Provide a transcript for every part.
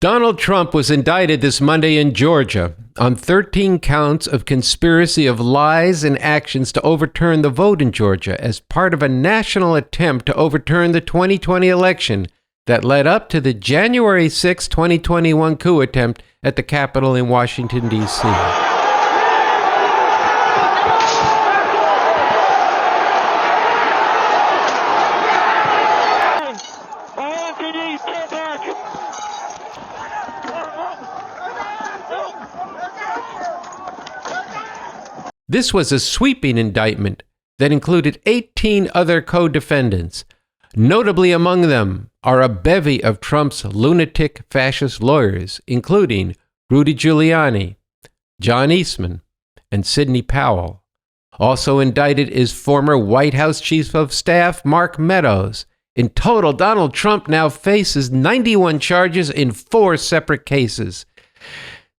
Donald Trump was indicted this Monday in Georgia on 13 counts of conspiracy of lies and actions to overturn the vote in Georgia as part of a national attempt to overturn the 2020 election that led up to the January 6, 2021 coup attempt at the Capitol in Washington, D.C. This was a sweeping indictment that included 18 other co-defendants. Notably among them are a bevy of Trump's lunatic fascist lawyers, including Rudy Giuliani, John Eastman, and Sidney Powell. Also indicted is former White House Chief of Staff Mark Meadows. In total, Donald Trump now faces 91 charges in 4 separate cases.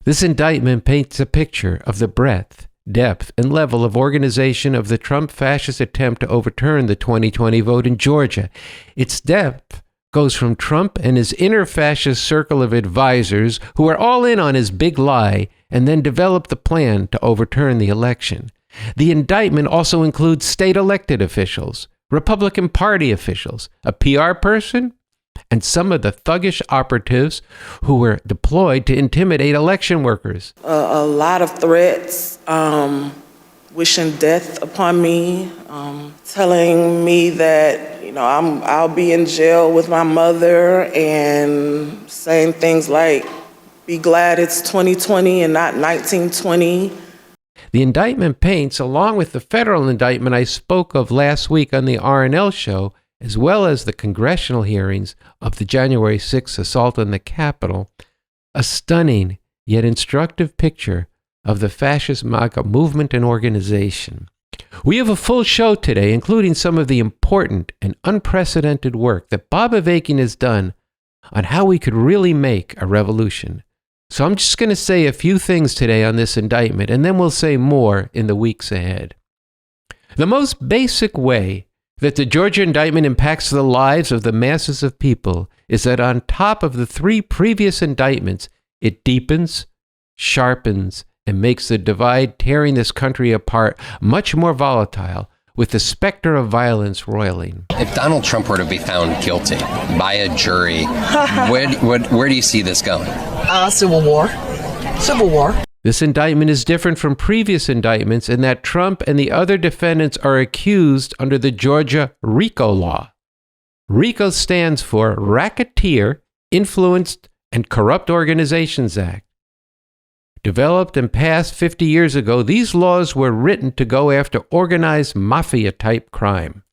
This indictment paints a picture of the breadth, depth, and level of organization of the Trump fascist attempt to overturn the 2020 vote in Georgia. Its depth goes from Trump and his inner fascist circle of advisors who are all in on his big lie and then develop the plan to overturn the election. The indictment also includes state elected officials, Republican Party officials, a PR person, and some of the thuggish operatives who were deployed to intimidate election workers. A lot of threats, wishing death upon me, telling me that I'll be in jail with my mother, and saying things like, "Be glad it's 2020 and not 1920." The indictment paints, along with the federal indictment I spoke of last week on the R&L show, as well as the congressional hearings of the January 6th assault on the Capitol, a stunning yet instructive picture of the fascist MAGA movement and organization. We have a full show today, including some of the important and unprecedented work that Bob Avakian has done on how we could really make a revolution. So I'm just going to say a few things today on this indictment, and then we'll say more in the weeks ahead. The most basic way that the Georgia indictment impacts the lives of the masses of people is that on top of the 3 previous indictments, it deepens, sharpens, and makes the divide tearing this country apart much more volatile, with the specter of violence roiling. If Donald Trump were to be found guilty by a jury, where do you see this going? Civil war. Civil war. This indictment is different from previous indictments in that Trump and the other defendants are accused under the Georgia RICO law. RICO stands for Racketeer, Influenced, and Corrupt Organizations Act. Developed and passed 50 years ago, these laws were written to go after organized mafia-type crime.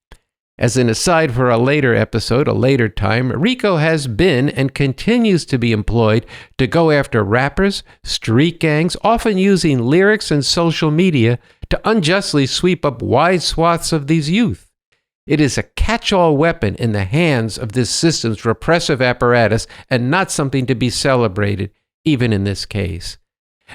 As an aside for a later episode, a later time, RICO has been and continues to be employed to go after rappers, street gangs, often using lyrics and social media to unjustly sweep up wide swaths of these youth. It is a catch-all weapon in the hands of this system's repressive apparatus and not something to be celebrated, even in this case.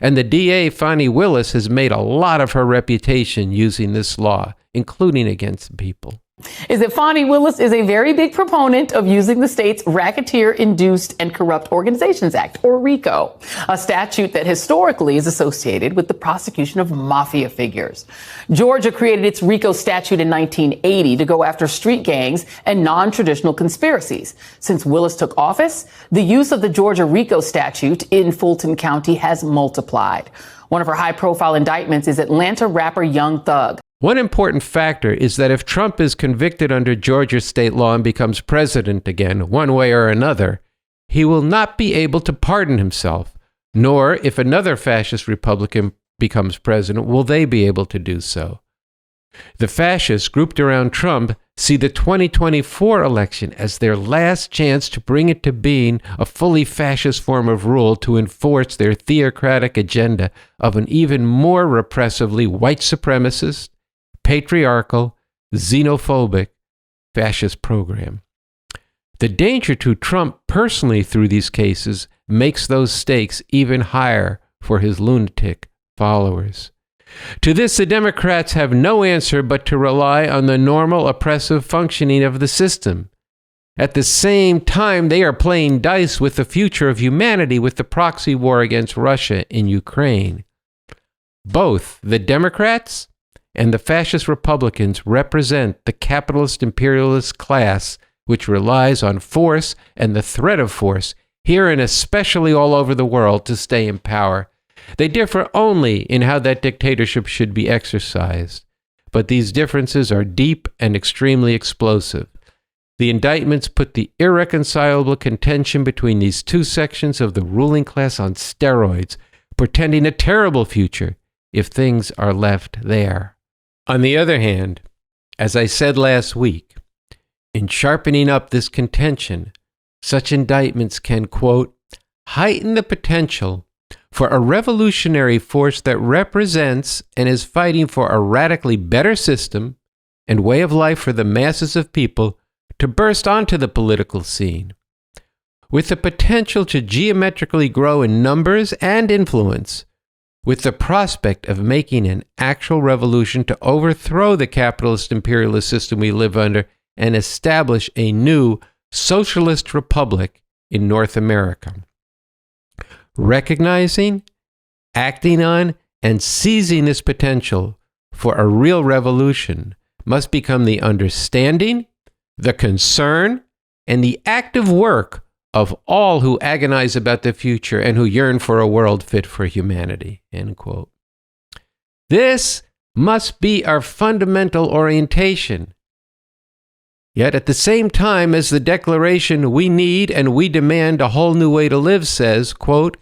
And the DA, Fani Willis, has made a lot of her reputation using this law, including against people. Is that Fani Willis is a very big proponent of using the state's Racketeer-Induced and Corrupt Organizations Act, or RICO, a statute that historically is associated with the prosecution of mafia figures. Georgia created its RICO statute in 1980 to go after street gangs and non-traditional conspiracies. Since Willis took office, the use of the Georgia RICO statute in Fulton County has multiplied. One of her high-profile indictments is Atlanta rapper Young Thug. One important factor is that if Trump is convicted under Georgia state law and becomes president again, one way or another, he will not be able to pardon himself, nor, if another fascist Republican becomes president, will they be able to do so. The fascists grouped around Trump see the 2024 election as their last chance to bring into being a fully fascist form of rule to enforce their theocratic agenda of an even more repressively white supremacist, patriarchal, xenophobic, fascist program. The danger to Trump personally through these cases makes those stakes even higher for his lunatic followers. To this, the Democrats have no answer but to rely on the normal oppressive functioning of the system. At the same time, they are playing dice with the future of humanity with the proxy war against Russia in Ukraine. Both the Democrats and the fascist Republicans represent the capitalist imperialist class which relies on force and the threat of force, here and especially all over the world, to stay in power. They differ only in how that dictatorship should be exercised, but these differences are deep and extremely explosive. The indictments put the irreconcilable contention between these two sections of the ruling class on steroids, portending a terrible future if things are left there. On the other hand, as I said last week, in sharpening up this contention, such indictments can, quote, heighten the potential for a revolutionary force that represents and is fighting for a radically better system and way of life for the masses of people to burst onto the political scene, with the potential to geometrically grow in numbers and influence, with the prospect of making an actual revolution to overthrow the capitalist imperialist system we live under and establish a new socialist republic in North America. Recognizing, acting on, and seizing this potential for a real revolution must become the understanding, the concern, and the active work of all who agonize about the future and who yearn for a world fit for humanity, end quote. This must be our fundamental orientation. Yet at the same time as the declaration "we need and we demand a whole new way to live" says, quote,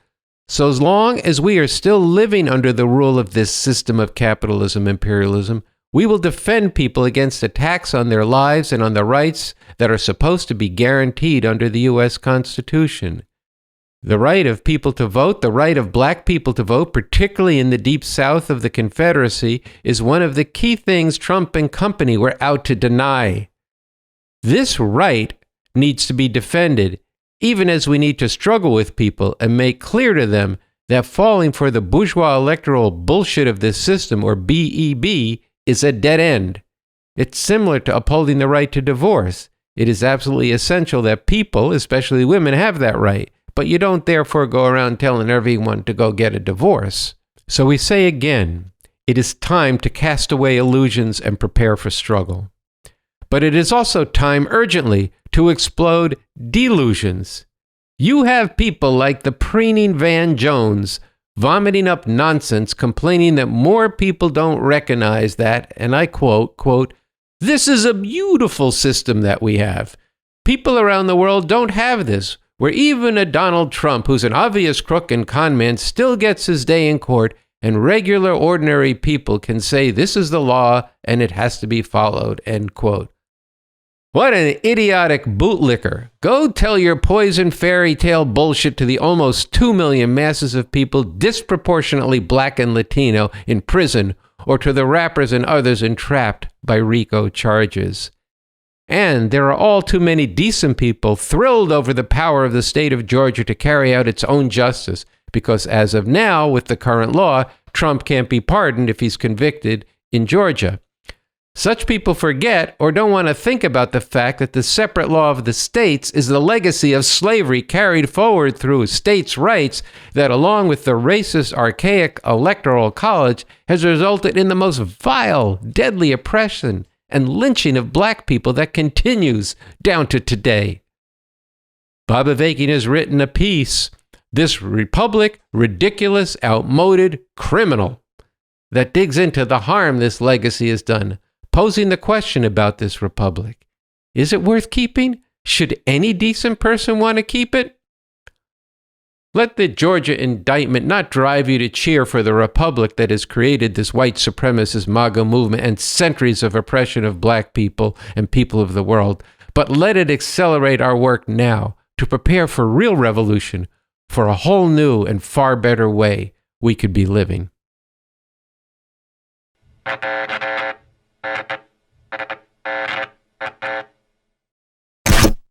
so as long as we are still living under the rule of this system of capitalism, imperialism, we will defend people against attacks on their lives and on the rights that are supposed to be guaranteed under the U.S. Constitution. The right of people to vote, the right of black people to vote, particularly in the deep south of the Confederacy, is one of the key things Trump and company were out to deny. This right needs to be defended, even as we need to struggle with people and make clear to them that falling for the bourgeois electoral bullshit of this system, or BEB, is a dead end. It's similar to upholding the right to divorce. It is absolutely essential that people, especially women, have that right, but you don't therefore go around telling everyone to go get a divorce. So we say again, it is time to cast away illusions and prepare for struggle. But it is also time urgently to explode delusions. You have people like the preening Van Jones vomiting up nonsense, complaining that more people don't recognize that, and I quote, this is a beautiful system that we have. People around the world don't have this, where even a Donald Trump, who's an obvious crook and con man, still gets his day in court, and regular ordinary people can say this is the law and it has to be followed, end quote. What an idiotic bootlicker. Go tell your poison fairy tale bullshit to the almost 2 million masses of people disproportionately black and Latino in prison, or to the rappers and others entrapped by RICO charges. And there are all too many decent people thrilled over the power of the state of Georgia to carry out its own justice, because as of now, with the current law, Trump can't be pardoned if he's convicted in Georgia. Such people forget or don't want to think about the fact that the separate law of the states is the legacy of slavery carried forward through states' rights that, along with the racist, archaic electoral college, has resulted in the most vile, deadly oppression and lynching of black people that continues down to today. Bob Avakian has written a piece, "This Republic, Ridiculous, Outmoded, Criminal," that digs into the harm this legacy has done, posing the question about this republic. Is it worth keeping? Should any decent person want to keep it? Let the Georgia indictment not drive you to cheer for the republic that has created this white supremacist MAGA movement and centuries of oppression of black people and people of the world, but let it accelerate our work now to prepare for real revolution, for a whole new and far better way we could be living.